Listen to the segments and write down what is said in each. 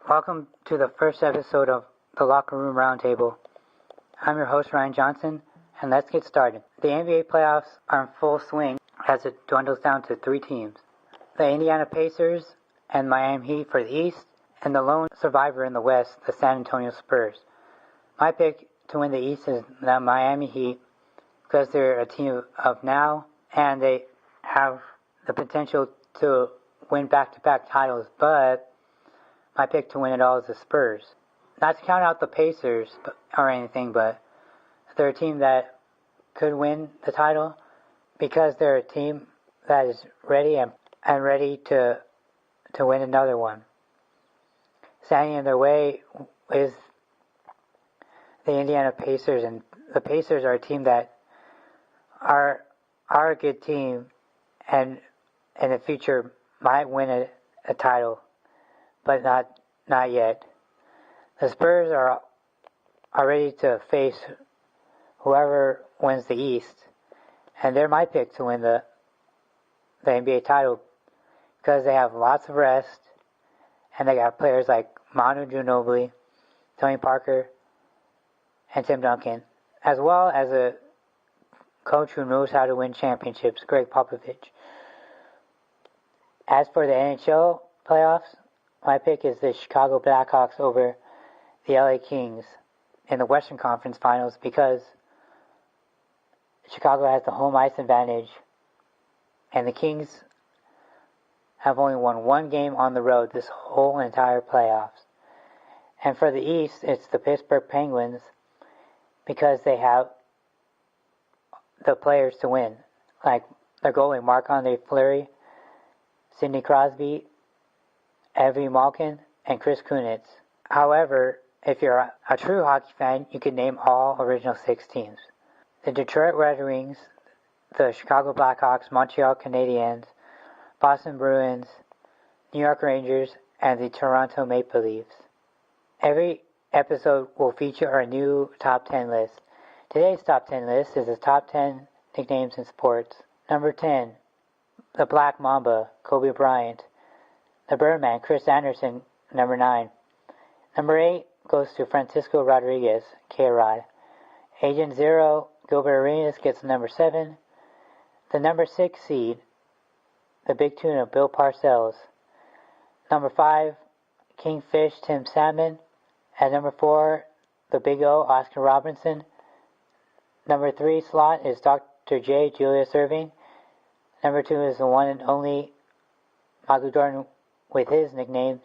Welcome to the first episode of the Locker Room Roundtable. I'm your host, Ryan Johnson, and let's get started. The NBA playoffs are in full swing as it dwindles down to 3 teams. The Indiana Pacers and Miami Heat for the East, and the lone survivor in the West, the San Antonio Spurs. My pick to win the East is the Miami Heat because they're a team of now, and they have the potential to win back-to-back titles, but my pick to win it all is the Spurs. Not to count out the Pacers or anything, but they're a team that could win the title because they're a team that is ready and ready to win another one. Standing in their way is the Indiana Pacers, and the Pacers are a team that are a good team and in the future might win a title, but not yet. The Spurs are ready to face whoever wins the East, and they're my pick to win the NBA title because they have lots of rest, and they got players like Manu Ginobili, Tony Parker, and Tim Duncan, as well as a coach who knows how to win championships, Greg Popovich. As for the NHL playoffs, my pick is the Chicago Blackhawks over the LA Kings in the Western Conference Finals because Chicago has the home ice advantage and the Kings have only won one game on the road this whole entire playoffs. And for the East, it's the Pittsburgh Penguins because they have the players to win, like their goalie Marc-Andre Fleury, Sidney Crosby, Evgeny Malkin, and Chris Kunitz. However, if you're a true hockey fan, you can name all original 6 teams. The Detroit Red Wings, the Chicago Blackhawks, Montreal Canadiens, Boston Bruins, New York Rangers, and the Toronto Maple Leafs. Every episode will feature our new top 10 list. Today's top 10 list is the top 10 nicknames in sports. Number 10, the Black Mamba, Kobe Bryant. The Birdman, Chris Anderson, number 9. Number 8 goes to Francisco Rodriguez, K-Rod. Agent Zero, Gilbert Arenas gets number 7. The number 6 seed, the Big Tuna, Bill Parcells. Number 5, Kingfish, Tim Salmon. At number 4, the Big O, Oscar Robertson. Number 3 slot is Dr. J, Julius Erving. Number 2 is the one and only Michael Jordan with his nicknames,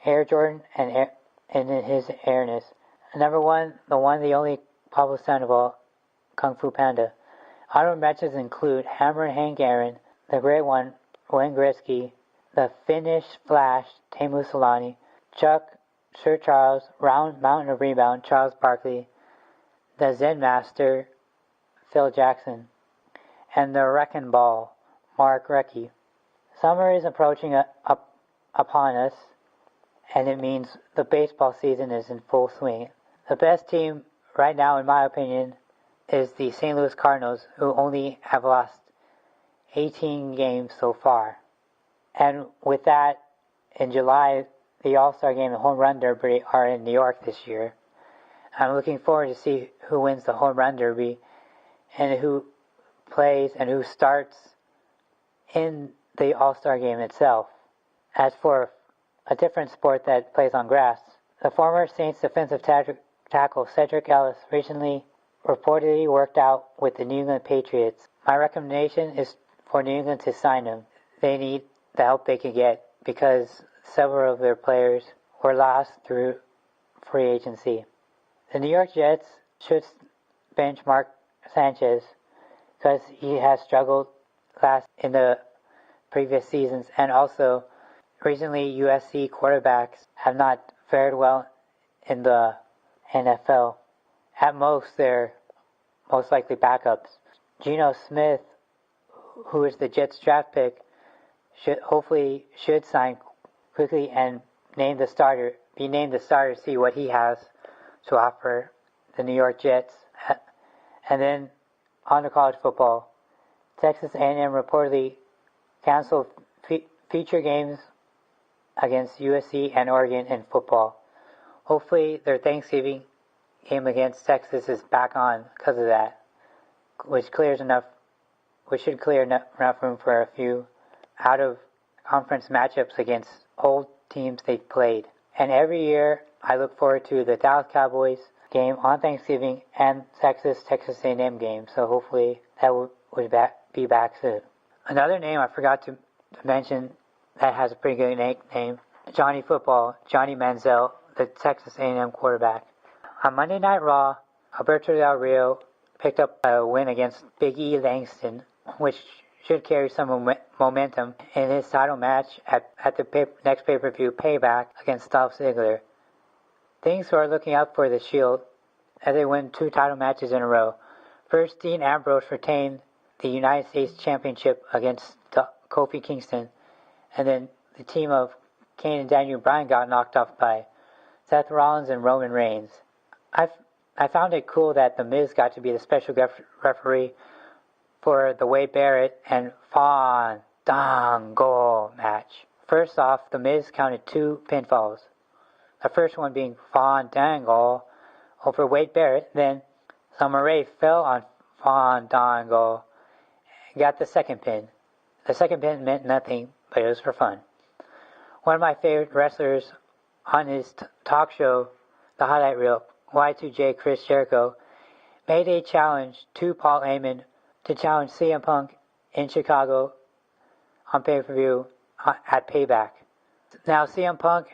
Air Jordan and his airness. Number 1, the only Pablo Sandoval, Kung Fu Panda. Honorable mentions include Hammer and Hank Aaron, the Great One, Wayne Gretzky, the Finnish Flash, Teemu Selanne, Chuck, Sir Charles, Round Mountain of Rebound, Charles Barkley, the Zen Master, Phil Jackson, and the Wrecking Ball, Mark Recchi. Summer is approaching upon us, and it means the baseball season is in full swing. The best team right now, in my opinion, is the St. Louis Cardinals, who only have lost 18 games so far. And with that, in July, the All-Star Game and Home Run Derby are in New York this year. I'm looking forward to see who wins the Home Run Derby and who plays and who starts in the All-Star Game itself. As for a different sport that plays on grass, the former Saints defensive tackle Cedric Ellis recently reportedly worked out with the New England Patriots. My recommendation is for New England to sign him. They need the help they can get because several of their players were lost through free agency. The New York Jets should bench Mark Sanchez because he has struggled last in the previous seasons, and also recently USC quarterbacks have not fared well in the NFL. At most, they're most likely backups. Geno Smith, who is the Jets draft pick, should sign quickly and be named the starter, see what he has to offer the New York Jets. And then on to college football. Texas A&M reportedly canceled feature games against USC and Oregon in football. Hopefully their Thanksgiving game against Texas is back on because of that, which should clear enough room for a few out-of-conference matchups against old teams they've played. And every year I look forward to the Dallas Cowboys game on Thanksgiving and Texas A&M game, so hopefully that will be back soon. Another name I forgot to mention that has a pretty good name, Johnny Football, Johnny Manziel, the Texas A&M quarterback. On Monday Night Raw, Alberto Del Rio picked up a win against Big E Langston, which should carry some momentum in his title match at the next pay-per-view Payback against Dolph Ziggler. Things are looking up for the Shield as they win 2 title matches in a row. First, Dean Ambrose retained the United States Championship against Kofi Kingston, and then the team of Kane and Daniel Bryan got knocked off by Seth Rollins and Roman Reigns. I found it cool that The Miz got to be the special referee for the Wade Barrett and Fandango match. First off, The Miz counted 2 pinfalls. The first one being Fandango over Wade Barrett, then Summer Rae fell on Fandango and got the second pin. The second pin meant nothing, but it was for fun. One of my favorite wrestlers on his talk show, The Highlight Reel, Y2J Chris Jericho, made a challenge to Paul Heyman to challenge CM Punk in Chicago on pay-per-view at Payback. Now, CM Punk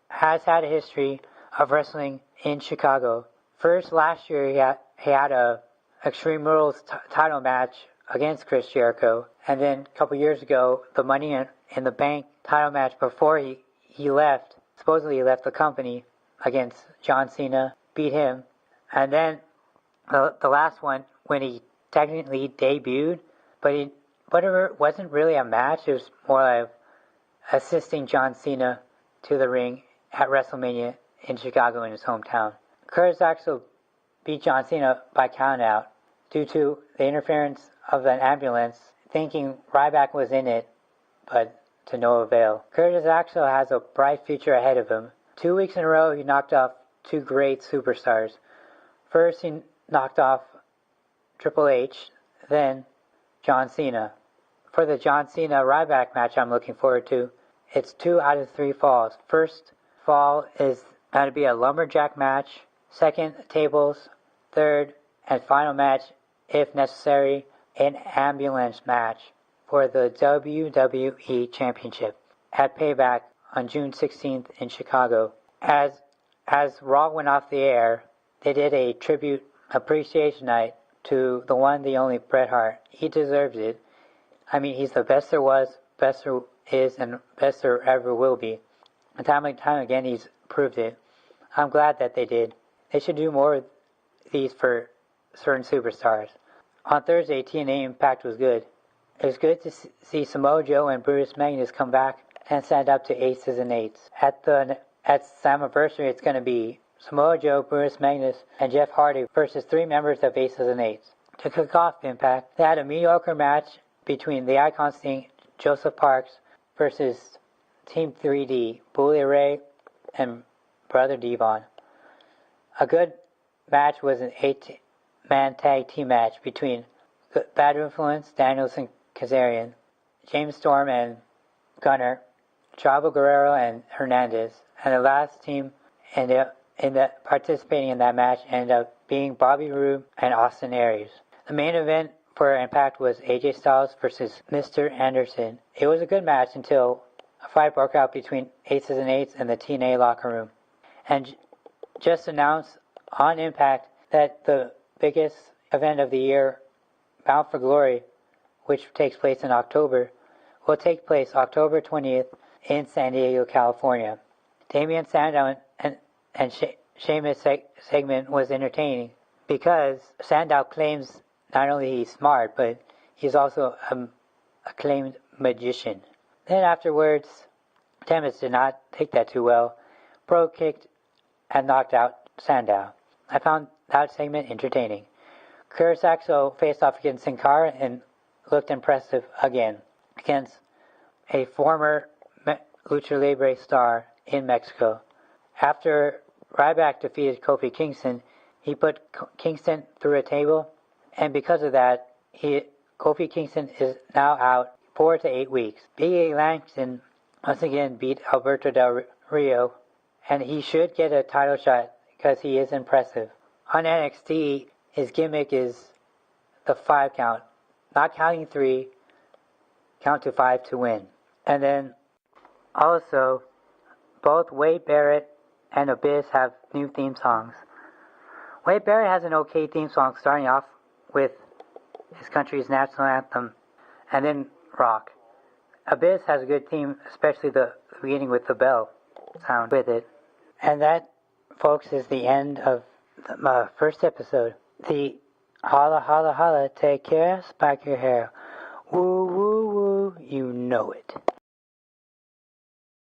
has had a history of wrestling in Chicago. First, last year he had a Extreme Rules title match against Chris Jericho, and then a couple years ago, the Money in the Bank title match before he supposedly left the company against John Cena, beat him, and then the last one when he technically debuted, but it wasn't really a match. It was more like assisting John Cena to the ring at WrestleMania in Chicago in his hometown. Curtis Axel beat John Cena by countout due to the interference of an ambulance, thinking Ryback was in it, but to no avail. Curtis Axel has a bright future ahead of him. 2 weeks in a row, he knocked off 2 great superstars. First, he knocked off Triple H, then John Cena. For the John Cena Ryback match I'm looking forward to, it's 2 out of 3 falls. First fall is going to be a lumberjack match. Second, tables. Third, and final match, if necessary, an ambulance match for the WWE Championship at Payback on June 16th in Chicago. As Raw went off the air, they did a tribute appreciation night to the one, the only Bret Hart. He deserves it. I mean, he's the best there was, best there is, and best there ever will be. And time and time again, he's proved it. I'm glad that they did. They should do more of these for certain superstars. On Thursday, TNA Impact was good. It was good to see Samoa Joe and Brutus Magnus come back and stand up to Aces and Eights. At Slammiversary, it's going to be Samoa Joe, Brutus Magnus, and Jeff Hardy versus 3 members of Aces and Eights. To kick off Impact, they had a mediocre match between the Icon Sting, Joseph Parks, versus Team 3D, Bully Ray and Brother Devon. A good match was an 8-man tag team match between Bad Influence, Danielson, Kazarian, James Storm and Gunner, Chavo Guerrero and Hernandez, and the last team participating in that match ended up being Bobby Roode and Austin Aries. The main event for Impact was AJ Styles versus Mr. Anderson. It was a good match until a fight broke out between Aces and Eights in the TNA locker room. And just announced on Impact that the biggest event of the year, Bound for Glory, which takes place in October, will take place October 20th in San Diego, California. Damian Sandow and Sheamus segment was entertaining because Sandow claims not only he's smart, but he's also an acclaimed magician. Then afterwards, Sheamus did not take that too well. Pro kicked and knocked out Sandow. I found that segment entertaining. Curtis Axel faced off against Sin Cara and looked impressive again against a former Lucha Libre star in Mexico. After Ryback defeated Kofi Kingston, he put Kingston through a table, and because of that, Kofi Kingston is now out 4 to 8 weeks. Big E Langston once again beat Alberto Del Rio, and he should get a title shot because he is impressive. On NXT, his gimmick is the 5 count, not counting 3, count to 5 to win. And then also, both Wade Barrett and Abyss have new theme songs. Wade Barrett has an okay theme song starting off with his country's national anthem and then rock. Abyss has a good theme, especially the beginning with the bell sound with it. And that, folks, is the end of the first episode. The holla, holla, holla, take care, spike your hair. Woo, woo, woo, you know it.